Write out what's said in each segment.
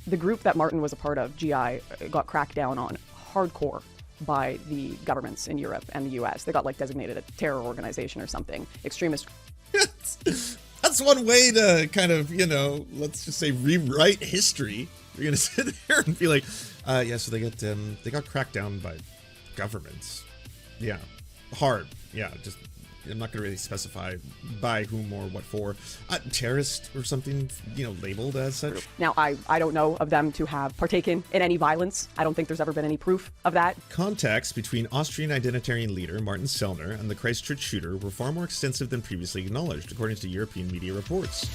The group that Martin was a part of, GI, got cracked down on hardcore by the governments in Europe and the US. They got like designated a terror organization or something. Extremist. That's one way to kind of, you know, let's just say rewrite history. You're gonna sit there and be like, yeah, so they got cracked down by governments. Yeah, hard. Yeah, just I'm not gonna really specify by whom or what for. Terrorist or something, you know, labeled as such. Now, I don't know of them to have partaken in any violence. I don't think there's ever been any proof of that. Contacts between Austrian identitarian leader Martin Sellner and the Christchurch shooter were far more extensive than previously acknowledged, according to European media reports.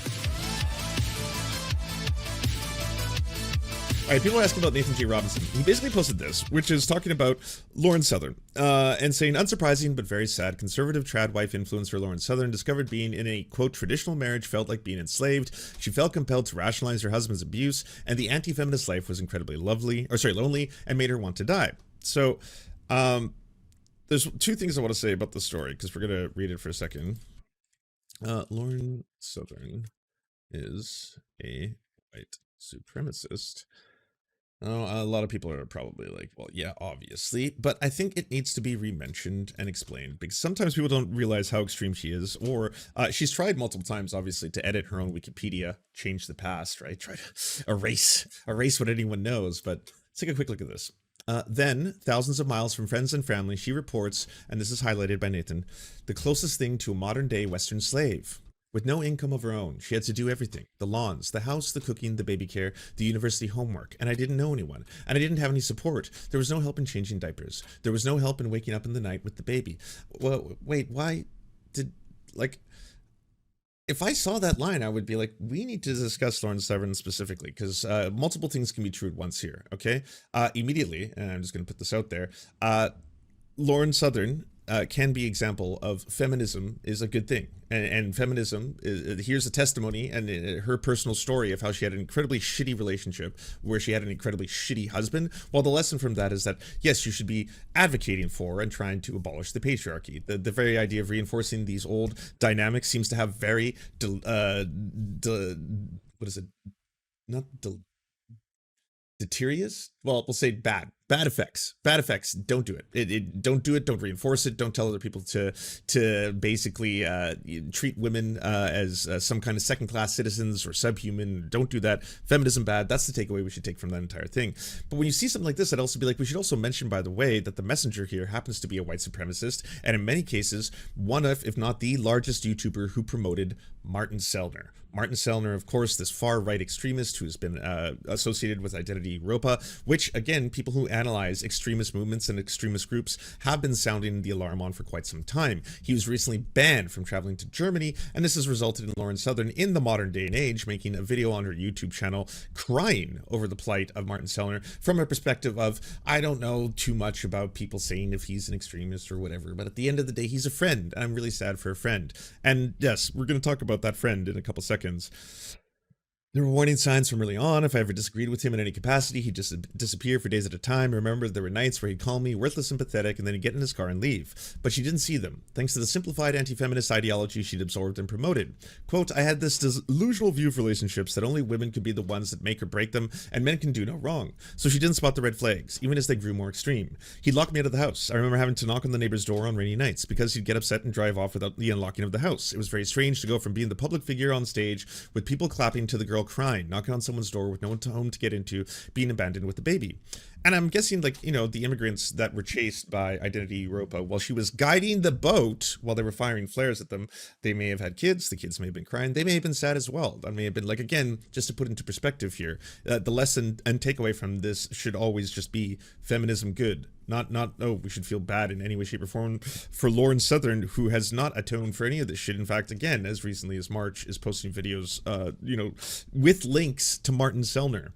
All right, people are asking about Nathan J. Robinson. He basically posted this, which is talking about Lauren Southern, and saying, unsurprising but very sad, conservative tradwife influencer Lauren Southern discovered being in a, quote, traditional marriage felt like being enslaved. She felt compelled to rationalize her husband's abuse, and the anti-feminist life was incredibly lonely, and made her want to die. So, there's two things I want to say about the story, because we're going to read it for a second. Lauren Southern is a white supremacist. Oh, a lot of people are probably like, well, yeah, obviously, but I think it needs to be re-mentioned and explained because sometimes people don't realize how extreme she is, or she's tried multiple times, obviously, to edit her own Wikipedia, change the past, right? Try to erase what anyone knows, but let's take a quick look at this. Then, thousands of miles from friends and family, she reports, and this is highlighted by Nathan, the closest thing to a modern-day Western slave. With no income of her own, she had to do everything. The lawns, the house, the cooking, the baby care, the university homework. And I didn't know anyone. And I didn't have any support. There was no help in changing diapers. There was no help in waking up in the night with the baby. Well, wait, why did, like, if I saw that line, I would be like, we need to discuss Lauren Southern specifically, because multiple things can be true at once here, okay? Immediately, and I'm just going to put this out there, Lauren Southern can be example of feminism is a good thing. And feminism, here's a testimony and her personal story of how she had an incredibly shitty relationship where she had an incredibly shitty husband. Well, the lesson from that is that, yes, you should be advocating for and trying to abolish the patriarchy. The very idea of reinforcing these old dynamics seems to have very, deleterious? Well, we'll say bad effects. Don't do it. Don't do it. Don't reinforce it. Don't tell other people to basically treat women as some kind of second-class citizens or subhuman. Don't do that. Feminism bad. That's the takeaway we should take from that entire thing. But when you see something like this, I'd also be like, we should also mention, by the way, that the messenger here happens to be a white supremacist, and in many cases, one of, if not the largest YouTuber who promoted Martin Sellner. Martin Sellner, of course, this far-right extremist who's been associated with Identity Europa, which, again, people who analyze extremist movements and extremist groups have been sounding the alarm on for quite some time. He was recently banned from traveling to Germany, and this has resulted in Lauren Southern, in the modern day and age, making a video on her YouTube channel crying over the plight of Martin Sellner from a perspective of, I don't know too much about people saying if he's an extremist or whatever, but at the end of the day, he's a friend, and I'm really sad for a friend. And yes, we're going to talk about that friend in a couple seconds. There were warning signs from early on. If I ever disagreed with him in any capacity, he'd just disappear for days at a time. Remember, there were nights where he'd call me worthless and pathetic, and then he'd get in his car and leave. But she didn't see them, thanks to the simplified anti-feminist ideology she'd absorbed and promoted. Quote, I had this delusional view of relationships that only women could be the ones that make or break them, and men can do no wrong. So she didn't spot the red flags, even as they grew more extreme. He'd lock me out of the house. I remember having to knock on the neighbor's door on rainy nights, because he'd get upset and drive off without the unlocking of the house. It was very strange to go from being the public figure on stage with people clapping to the girl crying, knocking on someone's door with no one home to get into, being abandoned with the baby. And I'm guessing, like, you know, the immigrants that were chased by Identity Europa, while she was guiding the boat while they were firing flares at them, they may have had kids, the kids may have been crying, they may have been sad as well. That may have been, like, again, just to put into perspective here, the lesson and takeaway from this should always just be feminism good. Not, oh, we should feel bad in any way, shape, or form for Lauren Southern, who has not atoned for any of this shit. In fact, again, as recently as March, is posting videos, you know, with links to Martin Sellner.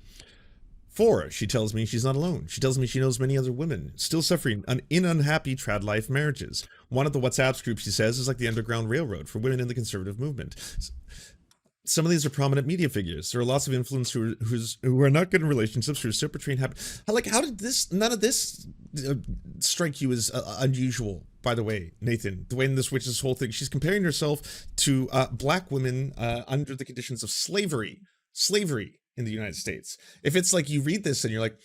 4, she tells me she's not alone. She tells me she knows many other women still suffering in unhappy trad life marriages. One of the WhatsApp groups, she says, is like the Underground Railroad for women in the conservative movement. Some of these are prominent media figures. There are lots of influence who are not good in relationships, who are still portraying happy. Like, how did none of this strike you as unusual, by the way, Nathan? The way in this, which this whole thing, she's comparing herself to black women under the conditions of slavery. in the United States. If it's like you read this and you're like,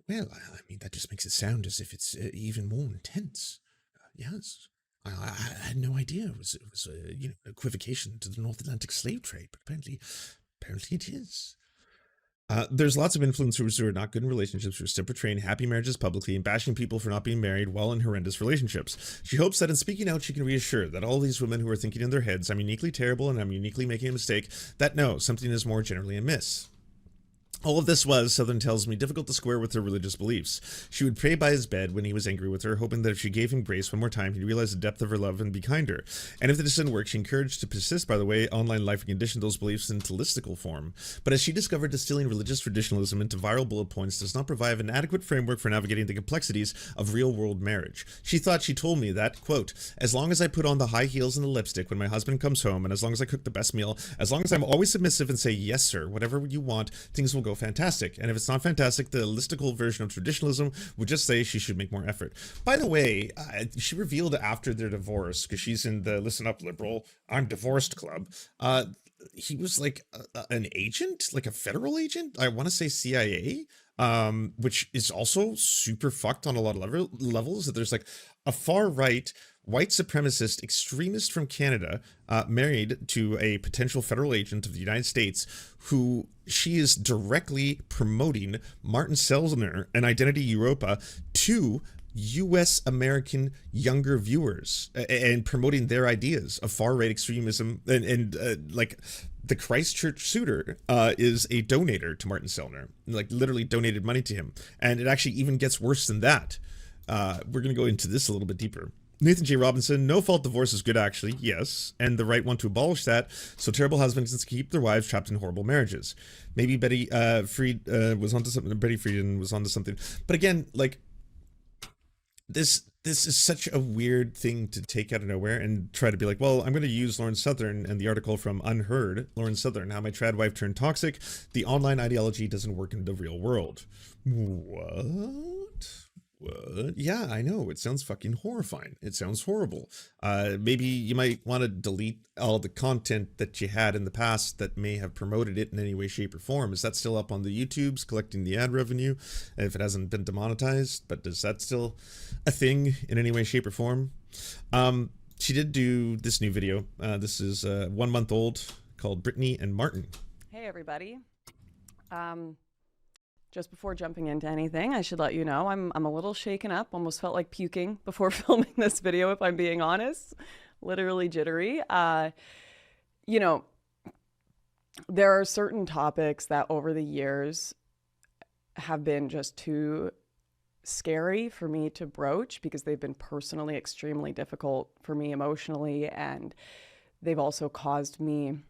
well, I mean, that just makes it sound as if it's even more intense. Yes. I had no idea it was equivocation to the North Atlantic slave trade, but apparently it is. There's lots of influencers who are not good in relationships who are still portraying happy marriages publicly and bashing people for not being married while in horrendous relationships. She hopes that in speaking out, she can reassure that all these women who are thinking in their heads, I'm uniquely terrible and I'm uniquely making a mistake, that no, something is more generally amiss. All of this was, Southern tells me, difficult to square with her religious beliefs. She would pray by his bed when he was angry with her, hoping that if she gave him grace one more time, he'd realize the depth of her love and be kinder. And if this didn't work, she encouraged to persist by the way online life and conditioned those beliefs into listicle form. But as she discovered, distilling religious traditionalism into viral bullet points does not provide an adequate framework for navigating the complexities of real-world marriage. She told me that, quote, as long as I put on the high heels and the lipstick when my husband comes home, and as long as I cook the best meal, as long as I'm always submissive and say, yes, sir, whatever you want, things will go fantastic. And if it's not fantastic, the listicle version of traditionalism would just say she should make more effort. By the way, she revealed after their divorce, because she's in the Listen Up Liberal, I'm Divorced Club, he was like an agent, like a federal agent, I want to say CIA, which is also super fucked on a lot of levels. That there's like a far-right white supremacist extremist from Canada married to a potential federal agent of the United States who she is directly promoting Martin Sellner and Identity Europa to U.S. American younger viewers and promoting their ideas of far-right extremism and like the Christchurch shooter is a donator to Martin Sellner, like literally donated money to him. And it actually even gets worse than that. We're going to go into this a little bit deeper. Nathan J. Robinson, no-fault divorce is good, actually, yes, and the right want to abolish that, so terrible husbands can keep their wives trapped in horrible marriages. Maybe Betty Frieden was onto something. But again, like, this is such a weird thing to take out of nowhere and try to be like, well, I'm going to use Lauren Southern and the article from Unheard, Lauren Southern, How My Trad Wife Turned Toxic. The online ideology doesn't work in the real world. What? Yeah, I know. It sounds fucking horrifying. It sounds horrible. Maybe you might want to delete all the content that you had in the past that may have promoted it in any way, shape, or form. Is that still up on the YouTubes, collecting the ad revenue, if it hasn't been demonetized? But is that still a thing in any way, shape, or form? She did do this new video. This is 1 month old, called Brittany and Martin. Hey, everybody. Just before jumping into anything, I should let you know I'm a little shaken up. Almost felt like puking before filming this video, if I'm being honest. Literally jittery. You know, there are certain topics that over the years have been just too scary for me to broach because they've been personally extremely difficult for me emotionally, and they've also caused me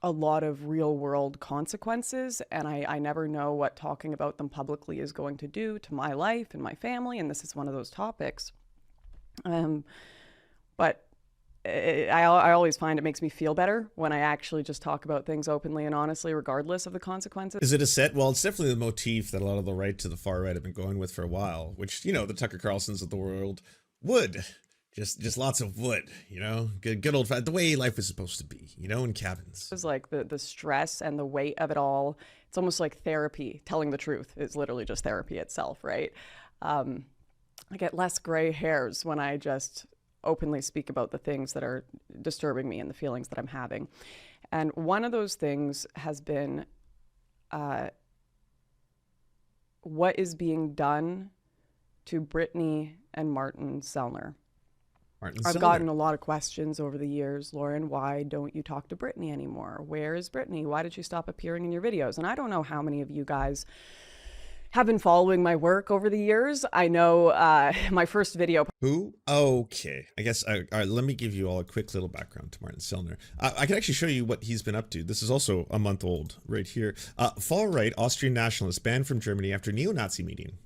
a lot of real world consequences, and I never know what talking about them publicly is going to do to my life and my family, and this is one of those topics. But I always find it makes me feel better when I actually just talk about things openly and honestly, regardless of the consequences. Is it a set? Well, it's definitely the motif that a lot of the right to the far right have been going with for a while, which, you know, the Tucker Carlsons of the world would. Just lots of wood, you know, good old the way life is supposed to be, you know, in cabins. It's like the stress and the weight of it all. It's almost like therapy. Telling the truth is literally just therapy itself, right? I get less gray hairs when I just openly speak about the things that are disturbing me and the feelings that I'm having. And one of those things has been what is being done to Brittany and Martin Sellner. I've gotten a lot of questions over the years, Lauren, why don't you talk to Brittany anymore? Where is Brittany? Why did she stop appearing in your videos? And I don't know how many of you guys have been following my work over the years. I know my first video. Who? Okay. I guess, all right, let me give you all a quick little background to Martin Sellner. I can actually show you what he's been up to. This is also a month old right here. Far-right Austrian nationalist banned from Germany after neo-Nazi meeting.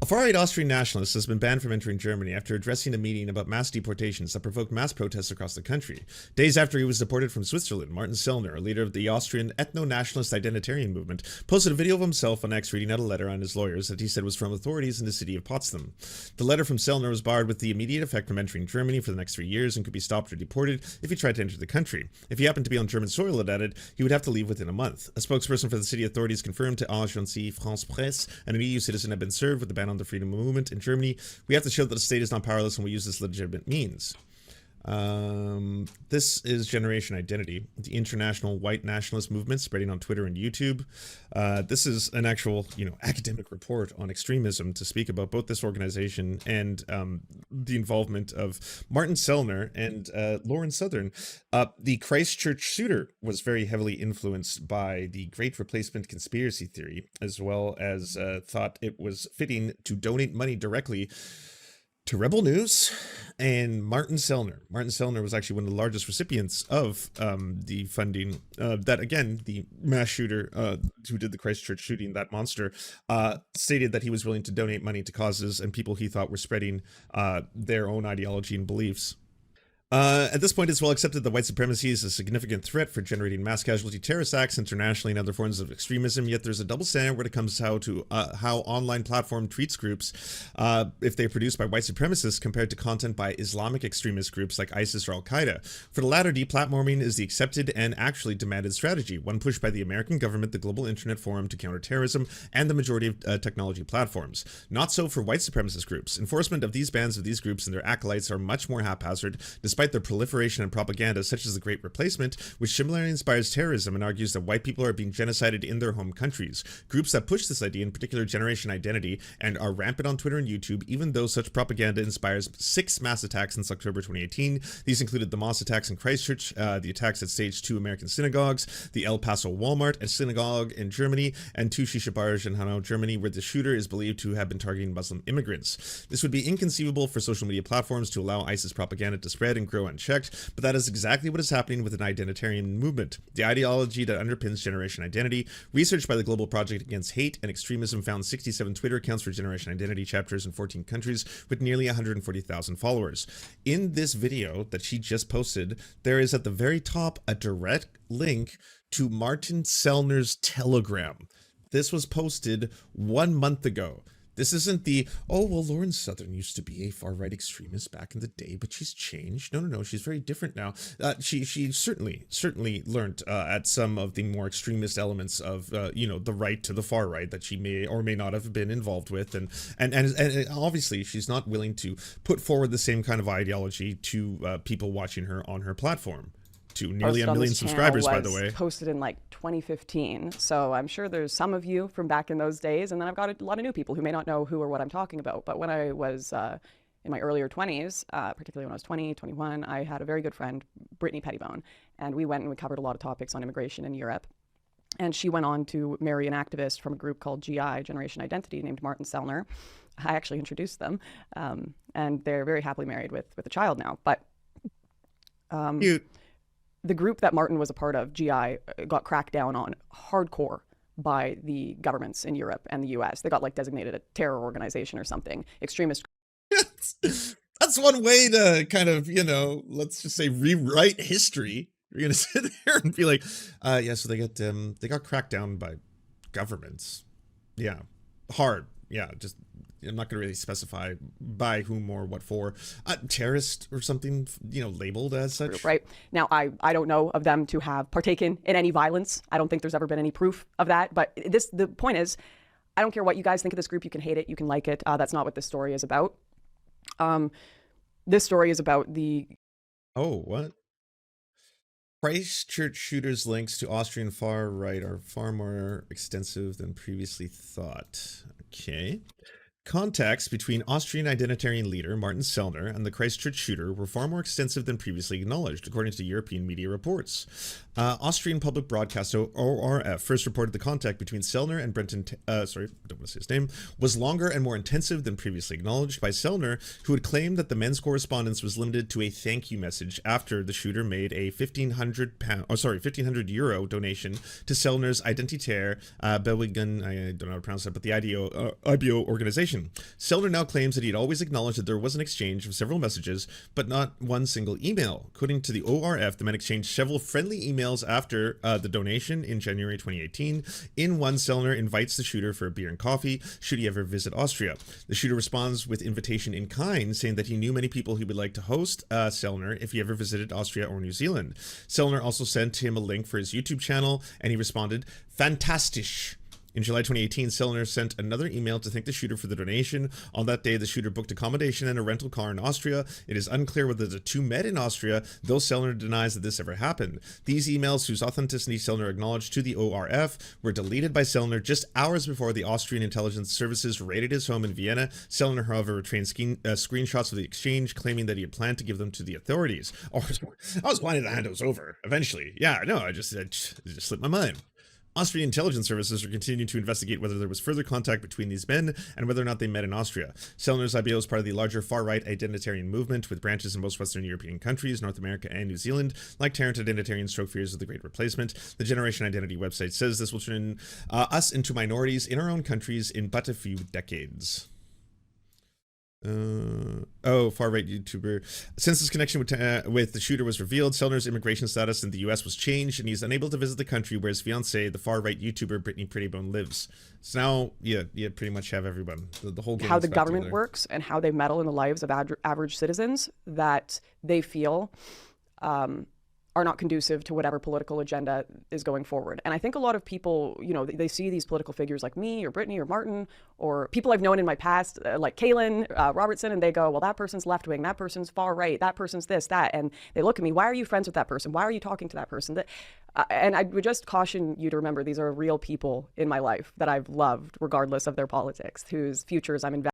A far-right Austrian nationalist has been banned from entering Germany after addressing a meeting about mass deportations that provoked mass protests across the country. Days after he was deported from Switzerland, Martin Sellner, a leader of the Austrian ethno-nationalist identitarian movement, posted a video of himself on X reading out a letter on his lawyers that he said was from authorities in the city of Potsdam. The letter from Sellner was barred with the immediate effect from entering Germany for the next 3 years and could be stopped or deported if he tried to enter the country. If he happened to be on German soil, it added, he would have to leave within a month. A spokesperson for the city authorities confirmed to Agence France Presse an EU citizen had been served with the ban on the freedom of movement in Germany. We have to show that the state is not powerless and we use this legitimate means. This is Generation Identity, the international white nationalist movement spreading on Twitter and YouTube. This is an actual, academic report on extremism to speak about both this organization and the involvement of Martin Sellner and Lauren Southern. The Christchurch shooter was very heavily influenced by the Great Replacement conspiracy theory, as well as thought it was fitting to donate money directly to Rebel News and Martin Sellner. Martin Sellner was actually one of the largest recipients of the funding that, again, the mass shooter who did the Christchurch shooting, that monster, stated that he was willing to donate money to causes and people he thought were spreading their own ideology and beliefs. At this point, it's well accepted that white supremacy is a significant threat for generating mass casualty terrorist acts internationally and other forms of extremism, yet there's a double standard when it comes to how online platform treats groups if they're produced by white supremacists compared to content by Islamic extremist groups like ISIS or Al-Qaeda. For the latter, deplatforming is the accepted and actually demanded strategy, one pushed by the American government, the Global Internet Forum to counter terrorism, and the majority of technology platforms. Not so for white supremacist groups. Enforcement of these bans of these groups and their acolytes are much more haphazard, despite their proliferation and propaganda such as the Great Replacement, which similarly inspires terrorism and argues that white people are being genocided in their home countries. Groups that push this idea, in particular Generation Identity, and are rampant on Twitter and YouTube, even though such propaganda inspires 6 mass attacks since October 2018. These included the mosque attacks in Christchurch, the attacks at staged 2 American synagogues, the El Paso Walmart and synagogue in Germany, and 2 shisha bars in Hanau, Germany, where the shooter is believed to have been targeting Muslim immigrants. This would be inconceivable for social media platforms to allow ISIS propaganda to spread and grow unchecked, but that is exactly what is happening with an identitarian movement. The ideology that underpins Generation Identity, researched by the Global Project Against Hate and Extremism, found 67 Twitter accounts for Generation Identity chapters in 14 countries with nearly 140,000 followers. In this video that she just posted, there is at the very top a direct link to Martin Sellner's Telegram. This was posted 1 month ago. This isn't the, oh, well, Lauren Southern used to be a far-right extremist back in the day, but she's changed. No, she's very different now. She certainly learned at some of the more extremist elements of, the right to the far right that she may or may not have been involved with. And obviously, she's not willing to put forward the same kind of ideology to people watching her on her platform. To nearly 1 million subscribers, by the way. Posted in like 2015, so I'm sure there's some of you from back in those days, and then I've got a lot of new people who may not know who or what I'm talking about. But when I was in my earlier 20s, particularly when I was 20, 21, I had a very good friend, Brittany Pettibone, and we went and we covered a lot of topics on immigration in Europe. And she went on to marry an activist from a group called GI, Generation Identity, named Martin Sellner. I actually introduced them, and they're very happily married with a child now. But Cute. The group that Martin was a part of, GI, got cracked down on hardcore by the governments in Europe and the US. They got like designated a terror organization or something. Extremist. That's one way to kind of, let's just say rewrite history. You're going to sit there and be like, so they got cracked down by governments. Yeah. Hard. Yeah. Just, I'm not going to really specify by whom or what for. Terrorist or something, labeled as such. Right. Now, I don't know of them to have partaken in any violence. I don't think there's ever been any proof of that. But the point is, I don't care what you guys think of this group. You can hate it. You can like it. That's not what this story is about. This story is about the... Oh, what? Christchurch shooters' links to Austrian far right are far more extensive than previously thought. Okay. Contacts between Austrian identitarian leader Martin Sellner and the Christchurch shooter were far more extensive than previously acknowledged, according to European media reports. Austrian public broadcaster ORF first reported the contact between Sellner and Brenton, don't want to say his name, was longer and more intensive than previously acknowledged by Sellner, who had claimed that the men's correspondence was limited to a thank you message after the shooter made a €1,500 donation to Sellner's Identitaire Bewegung, I don't know how to pronounce that, but the IBO organization. donation. Sellner now claims that he had always acknowledged that there was an exchange of several messages, but not one single email. According to the ORF, the men exchanged several friendly emails after the donation in January 2018. In one, Sellner invites the shooter for a beer and coffee, should he ever visit Austria. The shooter responds with invitation in kind, saying that he knew many people he would like to host Sellner if he ever visited Austria or New Zealand. Sellner also sent him a link for his YouTube channel, and he responded, "Fantastisch." In July 2018, Sellner sent another email to thank the shooter for the donation. On that day, the shooter booked accommodation and a rental car in Austria. It is unclear whether the two met in Austria, though Sellner denies that this ever happened. These emails, whose authenticity Sellner acknowledged to the ORF, were deleted by Sellner just hours before the Austrian intelligence services raided his home in Vienna. Sellner, however, retained screenshots of the exchange, claiming that he had planned to give them to the authorities. Oh, I was planning to hand those over eventually. Yeah, no, it just slipped my mind. Austrian intelligence services are continuing to investigate whether there was further contact between these men and whether or not they met in Austria. Sellner's IBO is part of the larger far-right identitarian movement with branches in most Western European countries, North America, and New Zealand. Like Tarrant, identitarians stroke fears of the Great Replacement. The Generation Identity website says this will turn us into minorities in our own countries in but a few decades. Far-right YouTuber. Since his connection with the shooter was revealed, Sellner's immigration status in the US was changed, and he's unable to visit the country where his fiancée, the far-right YouTuber Brittany Prettybone, lives. So now, you pretty much have everyone. The whole game. How the government works and how they meddle in the lives of average citizens that they feel are not conducive to whatever political agenda is going forward. And I think a lot of people, they see these political figures like me or Brittany or Martin or people I've known in my past, like Kaylin Robertson, and they go, well, that person's left wing, that person's far right, that person's this, that. And they look at me, why are you friends with that person? Why are you talking to that person? And I would just caution you to remember these are real people in my life that I've loved, regardless of their politics, whose futures I'm invested.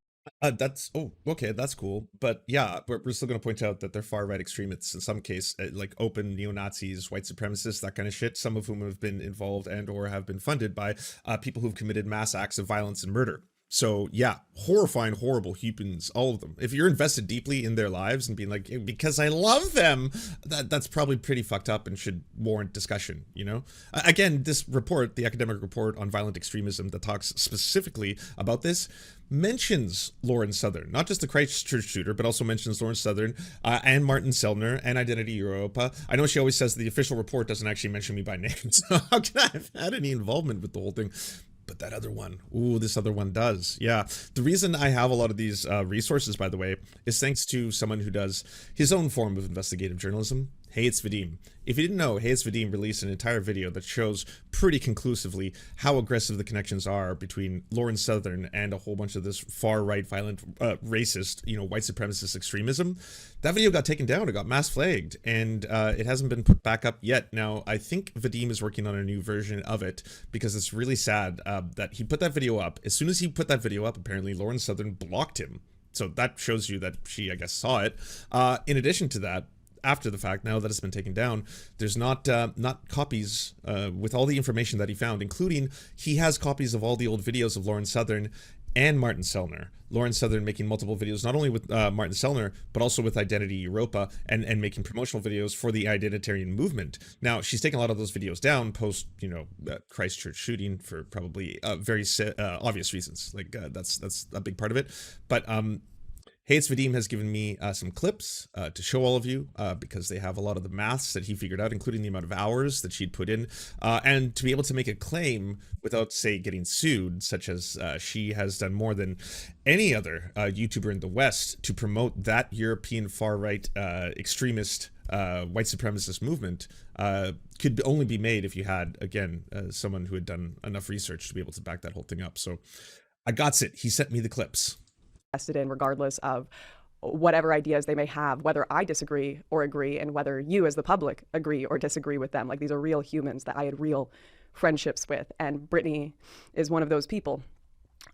Okay, that's cool. But yeah, we're still going to point out that they're far-right extremists in some case, like open neo-Nazis, white supremacists, that kind of shit, some of whom have been involved and or have been funded by people who've committed mass acts of violence and murder. So yeah, horrifying, horrible humans, all of them. If you're invested deeply in their lives and being like, because I love them, that's probably pretty fucked up and should warrant discussion, Again, this report, the academic report on violent extremism that talks specifically about this, mentions Lauren Southern, not just the Christchurch shooter, but also mentions Lauren Southern and Martin Sellner and Identity Europa. I know she always says the official report doesn't actually mention me by name, so how can I have had any involvement with the whole thing? But that other one, this other one does. Yeah. The reason I have a lot of these resources, by the way, is thanks to someone who does his own form of investigative journalism. Hey, it's Vadim. If you didn't know, Hey, it's Vadim released an entire video that shows pretty conclusively how aggressive the connections are between Lauren Southern and a whole bunch of this far-right, violent, racist, white supremacist extremism. That video got taken down. It got mass flagged, and it hasn't been put back up yet. Now, I think Vadim is working on a new version of it because it's really sad that he put that video up. As soon as he put that video up, apparently Lauren Southern blocked him. So that shows you that she, I guess, saw it. In addition to that, after the fact, now that it's been taken down, there's not copies with all the information that he found, including he has copies of all the old videos of Lauren Southern and Martin Sellner. Lauren Southern making multiple videos, not only with Martin Sellner, but also with Identity Europa and making promotional videos for the identitarian movement. Now, she's taken a lot of those videos down post, Christchurch shooting for probably very obvious reasons. Like that's a big part of it. But Hey, it's Vadim has given me some clips to show all of you because they have a lot of the maths that he figured out, including the amount of hours that she'd put in, and to be able to make a claim without, say, getting sued, such as she has done more than any other YouTuber in the West to promote that European far-right extremist white supremacist movement, could only be made if you had, again, someone who had done enough research to be able to back that whole thing up. So I got it. He sent me the clips. In, regardless of whatever ideas they may have, whether I disagree or agree, and whether you as the public agree or disagree with them. Like, these are real humans that I had real friendships with, and Brittany is one of those people.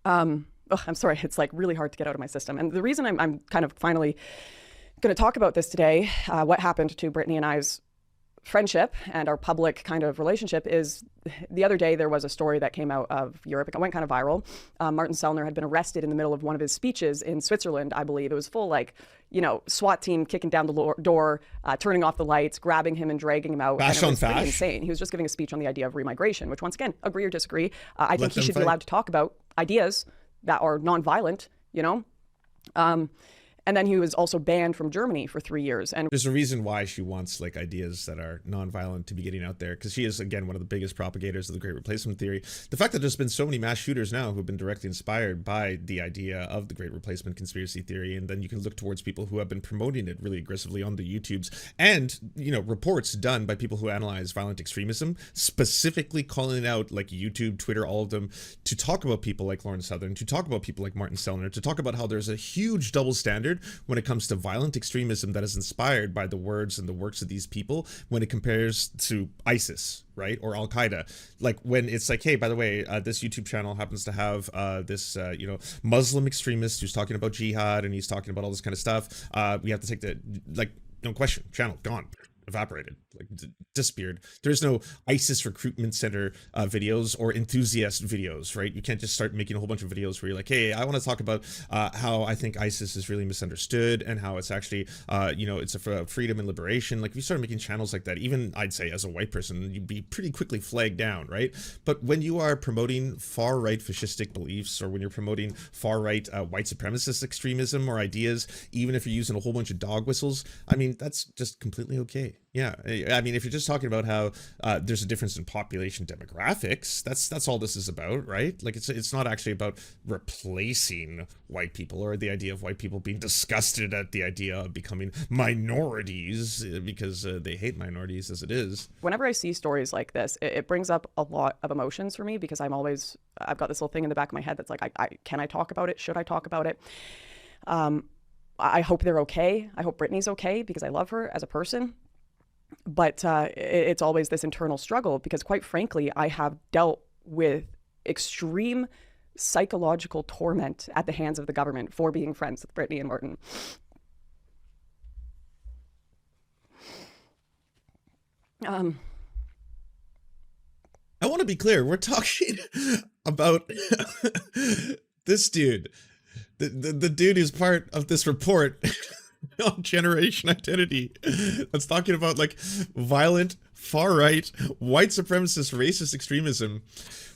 I'm sorry, it's like really hard to get out of my system. And the reason I'm kind of finally going to talk about this today, what happened to Brittany and I's friendship and our public kind of relationship, is the other day there was a story that came out of Europe. It went kind of viral. Martin Sellner had been arrested in the middle of one of his speeches in Switzerland, I believe. It was full, SWAT team kicking down the door, turning off the lights, grabbing him and dragging him out. Bash and it on was fash. insane. He was just giving a speech on the idea of remigration, which, once again, agree or disagree. I think he should be allowed to talk about ideas that are nonviolent you know? And then he was also banned from Germany for 3 years. And there's a reason why she wants like ideas that are nonviolent to be getting out there, because she is, again, one of the biggest propagators of the Great Replacement theory. The fact that there's been so many mass shooters now who've been directly inspired by the idea of the Great Replacement conspiracy theory, and then you can look towards people who have been promoting it really aggressively on the YouTubes, and, you know, reports done by people who analyze violent extremism, specifically calling out like YouTube, Twitter, all of them, to talk about people like Lauren Southern, to talk about people like Martin Sellner, to talk about how there's a huge double standard when it comes to violent extremism that is inspired by the words and the works of these people when it compares to ISIS, right, or Al Qaeda. Like when it's like, hey, by the way, this YouTube channel happens to have this you know, Muslim extremist who's talking about jihad and he's talking about all this kind of stuff. We have to take the, like, no question, channel gone, evaporated, like disappeared. There's no ISIS recruitment center videos or enthusiast videos, right? You can't just start making a whole bunch of videos where you're like, hey, I want to talk about how I think ISIS is really misunderstood and how it's actually, you know, it's a freedom and liberation. Like if you start making channels like that, even I'd say as a white person, you'd be pretty quickly flagged down, right? But when you are promoting far-right fascistic beliefs, or when you're promoting far-right white supremacist extremism or ideas, even if you're using a whole bunch of dog whistles, I mean, that's just completely okay. Yeah, I mean, if you're just talking about how there's a difference in population demographics, that's all this is about, right? Like it's not actually about replacing white people or the idea of white people being disgusted at the idea of becoming minorities because they hate minorities as it is. Whenever I see stories like this, it brings up a lot of emotions for me, because I've got this little thing in the back of my head that's like, can I talk about it? Should I talk about it? I hope they're okay. I hope Brittany's okay, because I love her as a person. But it's always this internal struggle, because quite frankly, I have dealt with extreme psychological torment at the hands of the government for being friends with Brittany and Martin. I want to be clear. We're talking about this dude, the dude who's part of this report on generation identity, that's talking about like violent, far-right, white supremacist, racist extremism.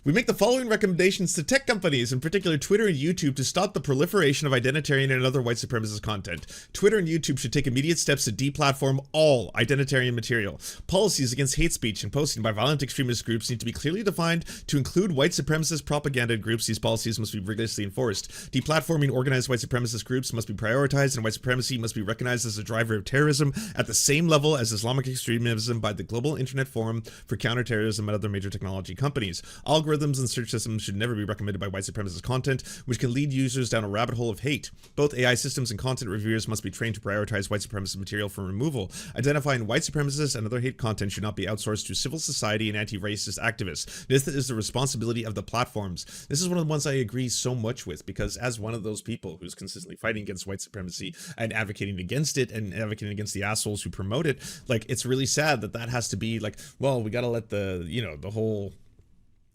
We make the following recommendations to tech companies, in particular Twitter and YouTube, to stop the proliferation of identitarian and other white supremacist content. Twitter and YouTube should take immediate steps to deplatform all identitarian material. Policies against hate speech and posting by violent extremist groups need to be clearly defined to include white supremacist propaganda groups. These policies must be rigorously enforced. Deplatforming organized white supremacist groups must be prioritized, and white supremacy must be recognized as a driver of terrorism at the same level as Islamic extremism by the Global Internet Forum for Counterterrorism and other major technology companies. Algorithms and search systems should never be recommended by white supremacist content, which can lead users down a rabbit hole of hate. Both AI systems and content reviewers must be trained to prioritize white supremacist material for removal. Identifying white supremacists and other hate content should not be outsourced to civil society and anti-racist activists. This is the responsibility of the platforms. This is one of the ones I agree so much with, because as one of those people who's consistently fighting against white supremacy and advocating against it and advocating against the assholes who promote it, like, it's really sad that that has to be like, well, we got to let the, you know, the whole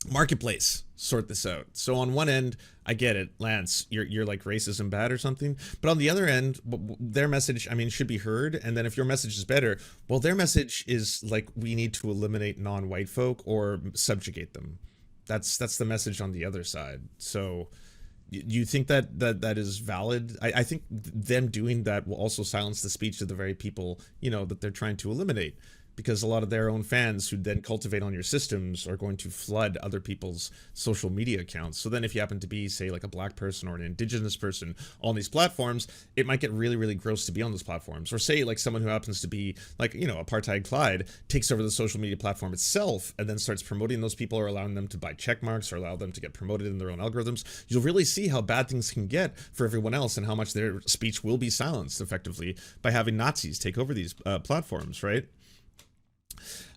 marketplace sort this out. So on one end, I get it, Lance, you're like racism bad or something, but on the other end, their message, I mean, should be heard. And then if your message is better, well, their message is like, we need to eliminate non-white folk or subjugate them. That's the message on the other side. So you think that is valid? I think them doing that will also silence the speech of the very people, you know, that they're trying to eliminate, because a lot of their own fans who then cultivate on your systems are going to flood other people's social media accounts. So then if you happen to be, say, like a black person or an indigenous person on these platforms, it might get really, really gross to be on those platforms. Or say like someone who happens to be like, you know, apartheid Clyde takes over the social media platform itself and then starts promoting those people or allowing them to buy check marks or allow them to get promoted in their own algorithms. You'll really see how bad things can get for everyone else and how much their speech will be silenced effectively by having Nazis take over these platforms, right?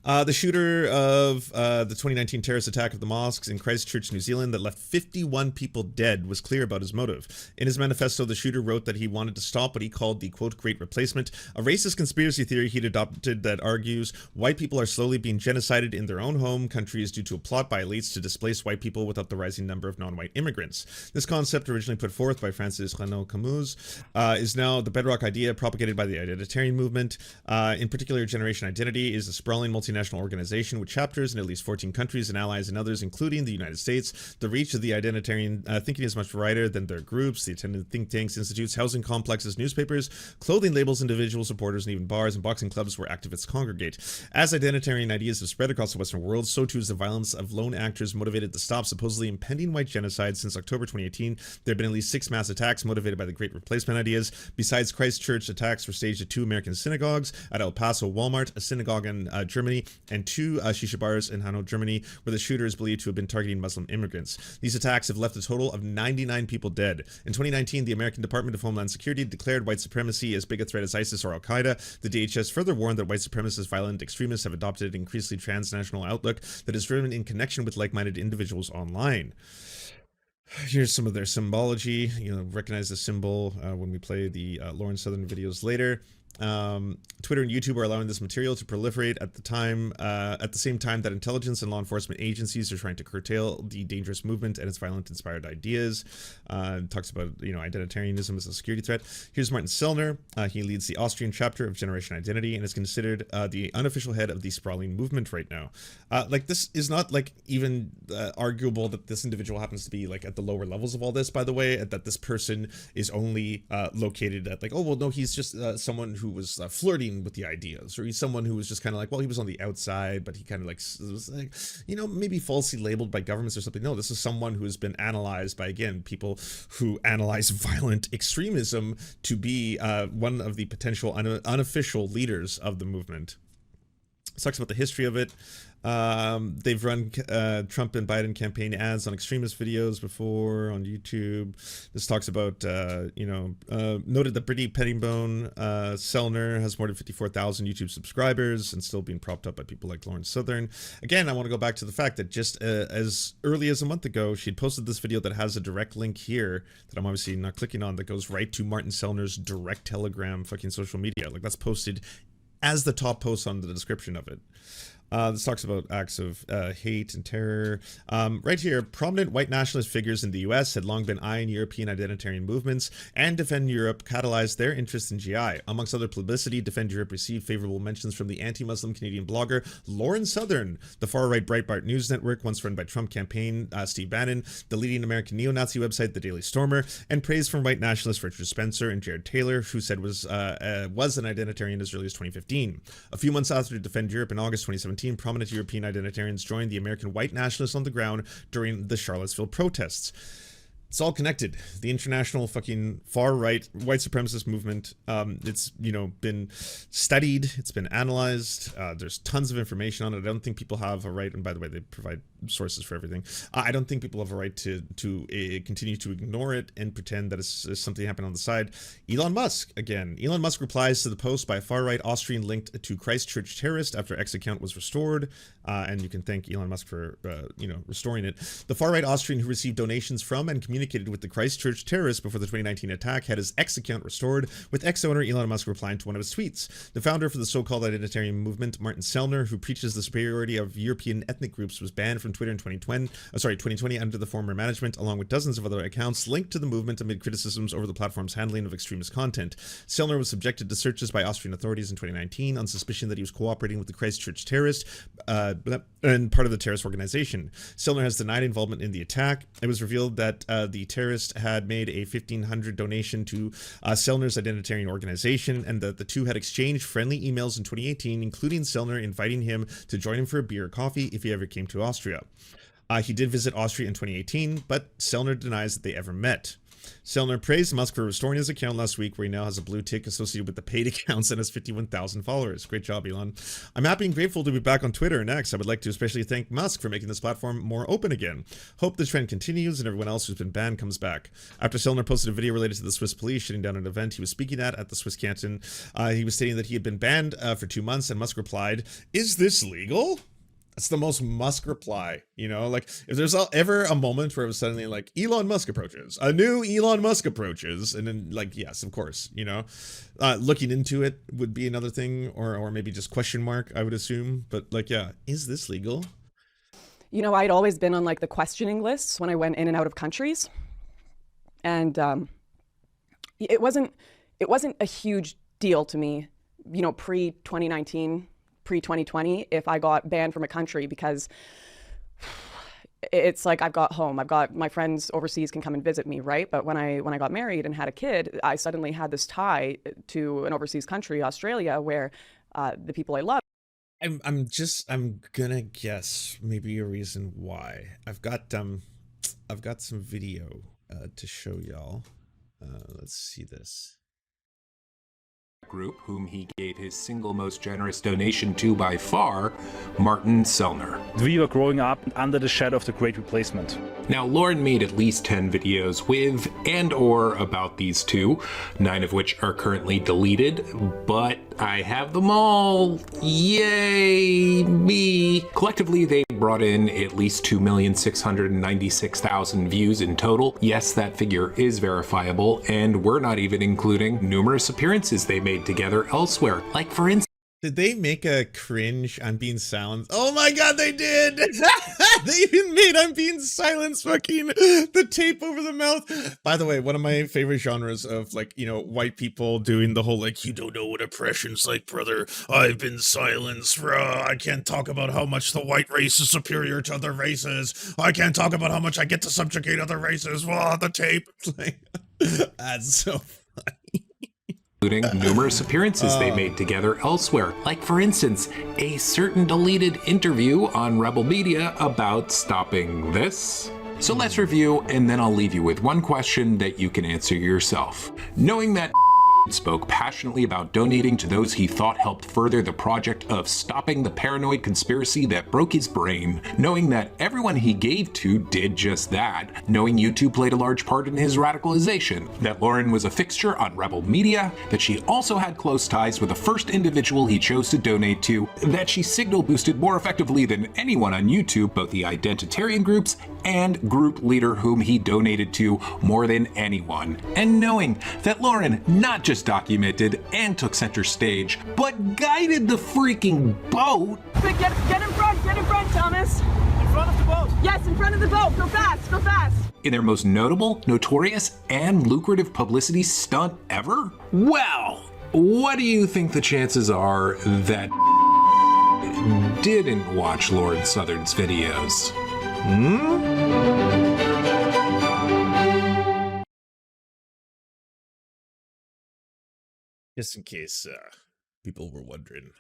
The shooter of the 2019 terrorist attack of the mosques in Christchurch, New Zealand, that left 51 people dead, was clear about his motive. In his manifesto, the shooter wrote that he wanted to stop what he called the, quote, Great Replacement, a racist conspiracy theory he'd adopted that argues white people are slowly being genocided in their own home countries due to a plot by elites to displace white people without the rising number of non-white immigrants. This concept, originally put forth by Francis Renaud Camus, is now the bedrock idea propagated by the identitarian movement. In particular, generation identity is a sprawling multinational multinational organization with chapters in at least 14 countries and allies in others, including the United States. The reach of the identitarian thinking is much wider than their groups. The attended think tanks, institutes, housing complexes, newspapers, clothing labels, individual supporters, and even bars and boxing clubs where activists congregate. As identitarian ideas have spread across the Western world, so too is the violence of lone actors motivated to stop supposedly impending white genocide. Since October 2018, there have been at least 6 mass attacks motivated by the Great Replacement ideas. Besides Christchurch, attacks were staged at 2 American synagogues, at El Paso Walmart, a synagogue in Germany, and 2 shisha bars in Hanau, Germany, where the shooter is believed to have been targeting Muslim immigrants. These attacks have left a total of 99 people dead. In 2019, the American Department of Homeland Security declared white supremacy as big a threat as ISIS or Al-Qaeda. The DHS further warned that white supremacist violent extremists have adopted an increasingly transnational outlook that is driven in connection with like-minded individuals online. Here's some of their symbology. Recognize the symbol when we play the Lauren Southern videos later. Twitter and YouTube are allowing this material to proliferate at the same time that intelligence and law enforcement agencies are trying to curtail the dangerous movement and its violent inspired ideas. Talks about identitarianism as a security threat. Here's Martin Sellner. He leads the Austrian chapter of Generation Identity and is considered the unofficial head of the sprawling movement right now. This is not even arguable that this individual happens to be at the lower levels of all this, by the way, that this person is only located at he's just someone who was flirting with the ideas, or he's someone who was just kind of he was on the outside, but he kind of was maybe falsely labeled by governments or something. No, this is someone who has been analyzed by, again, people who analyze violent extremism to be one of the potential unofficial leaders of the movement. It talks about the history of it. They've run Trump and Biden campaign ads on extremist videos before on YouTube. This talks about, noted that Brittany Pettibone Sellner has more than 54,000 YouTube subscribers and still being propped up by people like Lauren Southern. Again, I want to go back to the fact that just as early as a month ago, she'd posted this video that has a direct link here that I'm obviously not clicking on, that goes right to Martin Sellner's direct Telegram fucking social media. That's posted as the top post on the description of it. This talks about acts of hate and terror. Right here, prominent white nationalist figures in the US had long been eyeing European identitarian movements, and Defend Europe catalyzed their interest in GI. Amongst other publicity, Defend Europe received favorable mentions from the anti-Muslim Canadian blogger Lauren Southern, the far-right Breitbart News Network, once run by Trump campaign Steve Bannon, the leading American neo-Nazi website The Daily Stormer, and praise from white nationalists Richard Spencer and Jared Taylor, who said was an identitarian as early as 2015. A few months after Defend Europe in August 2017, prominent European identitarians joined the American white nationalists on the ground during the Charlottesville protests. It's all connected. The international fucking far-right white supremacist movement, it's, been studied, it's been analyzed, there's tons of information on it. I don't think people have a right, and by the way, they provide sources for everything. I don't think people have a right to continue to ignore it and pretend that it's something happened on the side. Elon Musk, again. Elon Musk replies to the post by a far-right Austrian linked to Christchurch terrorist after X account was restored, and you can thank Elon Musk for, restoring it. The far-right Austrian who received donations from and communicated with the Christchurch terrorists before the 2019 attack had his X account restored, with ex-owner Elon Musk replying to one of his tweets. The founder for the so-called identitarian movement, Martin Sellner, who preaches the superiority of European ethnic groups, was banned from Twitter in 2020 under the former management, along with dozens of other accounts linked to the movement amid criticisms over the platform's handling of extremist content. Sellner was subjected to searches by Austrian authorities in 2019 on suspicion that he was cooperating with the Christchurch terrorist and part of the terrorist organization. Sellner has denied involvement in the attack. It was revealed that the terrorist had made a $1,500 donation to Sellner's identitarian organization, and that the two had exchanged friendly emails in 2018, including Sellner inviting him to join him for a beer or coffee if he ever came to Austria. He did visit Austria in 2018, but Sellner denies that they ever met. Sellner praised Musk for restoring his account last week, where he now has a blue tick associated with the paid accounts and has 51,000 followers. Great job, Elon. I'm happy and grateful to be back on Twitter and X. I would like to especially thank Musk for making this platform more open again. Hope the trend continues and everyone else who's been banned comes back. After Sellner posted a video related to the Swiss police shutting down an event he was speaking at the Swiss canton, he was stating that he had been banned for 2 months, and Musk replied, "Is this legal?" That's the most Musk reply, if there's ever a moment where it was suddenly Elon Musk approaches, a new Elon Musk approaches, and then yes, of course, looking into it would be another thing, or maybe just question mark, I would assume. But yeah, is this legal? I'd always been on the questioning lists when I went in and out of countries. And it wasn't a huge deal to me, pre-2019. pre-2020 if I got banned from a country, because it's like I've got home, I've got my friends overseas can come and visit me, right? But when I got married and had a kid, I suddenly had this tie to an overseas country, Australia, where the people I love. I'm gonna guess maybe a reason why. I've got some video to show y'all. Let's see this. Group whom he gave his single most generous donation to by far, Martin Sellner. We were growing up under the shadow of the Great Replacement. Now, Lauren made at least 10 videos with and or about these two, 9 of which are currently deleted, but I have them all. Yay, me. Collectively, they brought in at least 2,696,000 views in total. Yes, that figure is verifiable, and we're not even including numerous appearances they made together elsewhere. Like, for instance, did they make a cringe I'm being silenced? Oh my god, they did! They even made I'm being silenced fucking the tape over the mouth. By the way, one of my favorite genres of, like, you know, white people doing the whole, like, you don't know what oppression's like, brother. I've been silenced. I can't talk about how much the white race is superior to other races. I can't talk about how much I get to subjugate other races. The tape. Like, that's so funny. Including numerous appearances they made together elsewhere. Like, for instance, a certain deleted interview on Rebel Media about stopping this. So let's review, and then I'll leave you with one question that you can answer yourself. Knowing that spoke passionately about donating to those he thought helped further the project of stopping the paranoid conspiracy that broke his brain, knowing that everyone he gave to did just that, knowing YouTube played a large part in his radicalization, that Lauren was a fixture on Rebel Media, that she also had close ties with the first individual he chose to donate to, that she signal boosted more effectively than anyone on YouTube both the identitarian groups and group leader whom he donated to more than anyone, and knowing that Lauren not just documented and took center stage, but guided the freaking boat. Get in front, Thomas. In front of the boat. Yes, in front of the boat. Go fast, go fast. In their most notable, notorious, and lucrative publicity stunt ever? Well, what do you think the chances are that didn't watch Lord Southern's videos? Just in case people were wondering.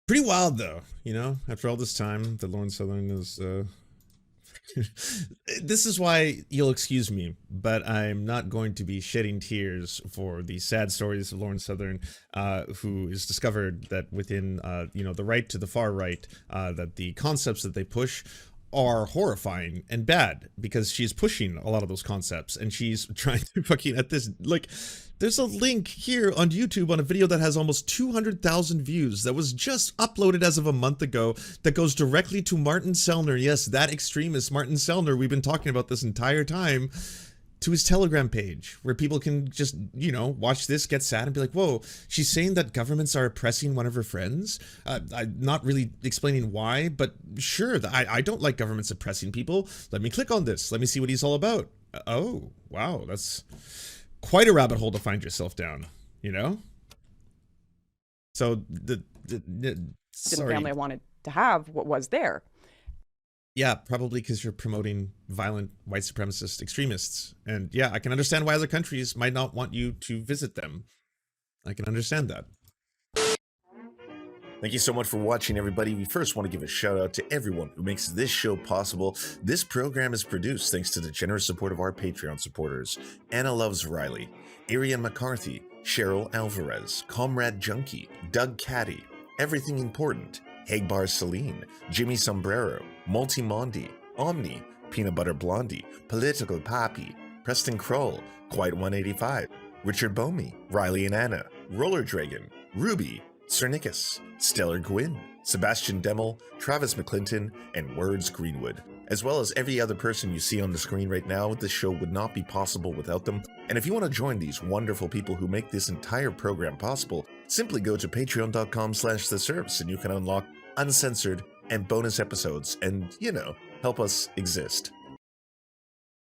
Pretty wild, though, you know, after all this time, that Lauren Southern is... This is why you'll excuse me, but I'm not going to be shedding tears for the sad stories of Lauren Southern, who is discovered that within, you know, the right to the far right, that the concepts that they push are horrifying and bad, because she's pushing a lot of those concepts, and she's trying to fucking at this, like, there's a link here on YouTube on a video that has almost 200,000 views that was just uploaded as of a month ago that goes directly to Martin Sellner. Yes, that extremist Martin Sellner, we've been talking about this entire time, to his Telegram page, where people can just, you know, watch this, get sad, and be like, whoa, she's saying that governments are oppressing one of her friends? I'm not really explaining why, but sure, I don't like governments oppressing people. Let me click on this. Let me see what he's all about. Oh, wow, that's quite a rabbit hole to find yourself down, you know? So, sorry. Family I wanted to have what was there. Yeah, probably because you're promoting violent white supremacist extremists. And yeah, I can understand why other countries might not want you to visit them. I can understand that. Thank you so much for watching, everybody. We first want to give a shout out to everyone who makes this show possible. This program is produced thanks to the generous support of our Patreon supporters: Anna Loves Riley, Arian McCarthy, Cheryl Alvarez, Comrade Junkie, Doug Caddy, Everything Important, Hagbar Celine, Jimmy Sombrero, Multimondi, Omni, Peanut Butter Blondie, Political Poppy, Preston Kroll, Quiet 185, Richard Bomey, Riley and Anna, Roller Dragon, Ruby, Cernicus, Stellar Gwyn, Sebastian Demmel, Travis McClinton, and Words Greenwood. As well as every other person you see on the screen right now, this show would not be possible without them. And if you want to join these wonderful people who make this entire program possible, simply go to patreon.com/theserfs and you can unlock uncensored and bonus episodes and, you know, help us exist.